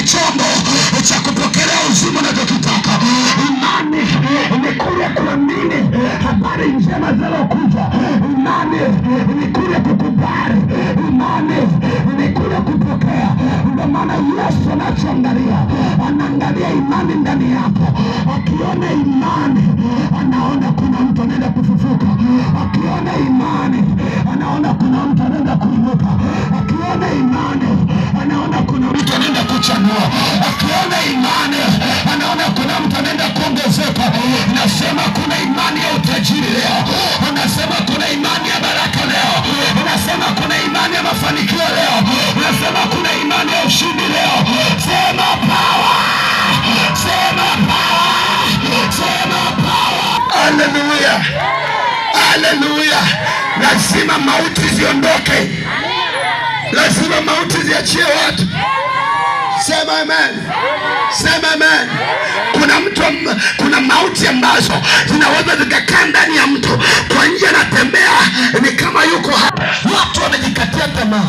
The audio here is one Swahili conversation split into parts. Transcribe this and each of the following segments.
chombo cha kupokelea uzima unachokitaka. Imani ni kule kuamini habari njema zinazokuja. Imani ni kule kukubali. Imani ni kule kupokea. Ndio maana Yesu anachoangalia, anaangalia imani ndani yako. Akiona imani, anaona kuna mtu anaenda kufufuka. Akiona imani, anaona kuna mtu anaenda kuinuka. Akiona imani, anaona kuna mtu anaenda kuchanua. Akiona imani, anaona kuna mtu anaenda kuongezeka. Nasema kuna imani ya utajiri leo. Unasema kuna imani ya baraka leo. Unasema kuna imani ya mafanikio leo. Unasema kuna imani ya ushindi leo. Sema power. Sema power. Sema power. Haleluya. Haleluya. Lazima mauti ziondoke. Lazima mauti ziachie watu. Sema amen. Sema amen. Kuna mauti ambazo zinaweza zikakaa ndani ya mtu. Kwa nje anatembea ni kama yuko hapa. Watu wamejikatia tamaa.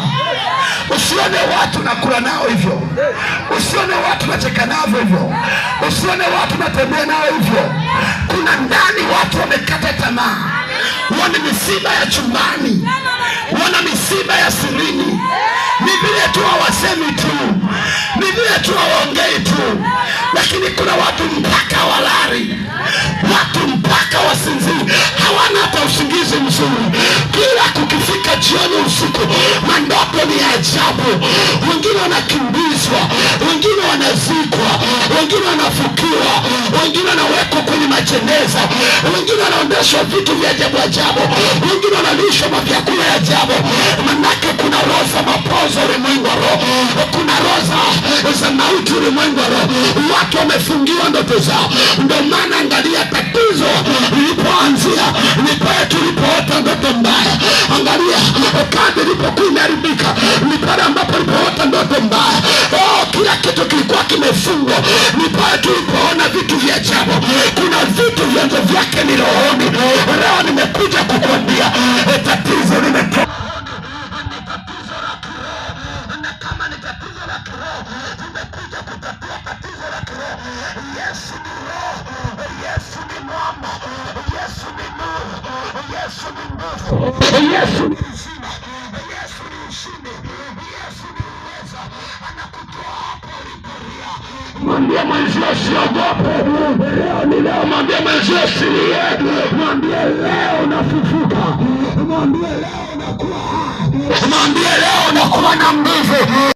Usione watu nakula nao hivyo. Usione watu nacheka nao hivyo. Usione watu natembea nao hivyo. Kuna ndani watu wamekata tamaa. Wana misiba ya chumbani. Wana misiba ya sirini. Ni vile tu hawasemi tu. Ni vile tu hawaongei tu. Lakini kuna watu mpaka walari. Watu mpaka wasinzii. Hawana hata usingizi mzuri. Kila kukifika jioni usiku, mandoto ni ajabu. Wengine wanakimbizwa, wengine wanazikwa, wengine wanafukiwa, wengine wanawekwa kwenye majeneza, wengine wanaondeshwa vitu vya ajabu ajabu, wengine wanalishwa mavyakula ya ajabu. Manake kuna roho za mapozo ulimwengu wa roho. Kuna roho za mauti ulimwengu wa roho. Watu wamefungiwa ndoto zao. Ndio maana angalia tatizo lilipoanzia ni pale tulipoota ndoto mbaya. Angalia kadri ilipokuwa imeharibika ni pale ambapo tulipoota ndoto mbaya. Kila kitu kilikuwa kimefungwa. Ni pale tulipoona vitu vya ajabu. Kuna vitu vyanzo vyake ni rohoni. Leo nimekuja kukwambia tatizo limetoka. Tumekuja kutatua tatizo la kiroho. Yesu ni roho. Yesu ni mwamba. Yesu ni nuru. Yesu ni nguvu. Yesu ni uzima. Yesu ni ushindi. Yesu ni uweza. Anakutoa hapo ulipolia. Mwambie mwenzio usiogope. Leo ni leo. Mwambie mwenzio usilie. Mwambie leo unafufuka. Mwambie leo unakuwa hai. Mwambie leo unakuwa na nguvu.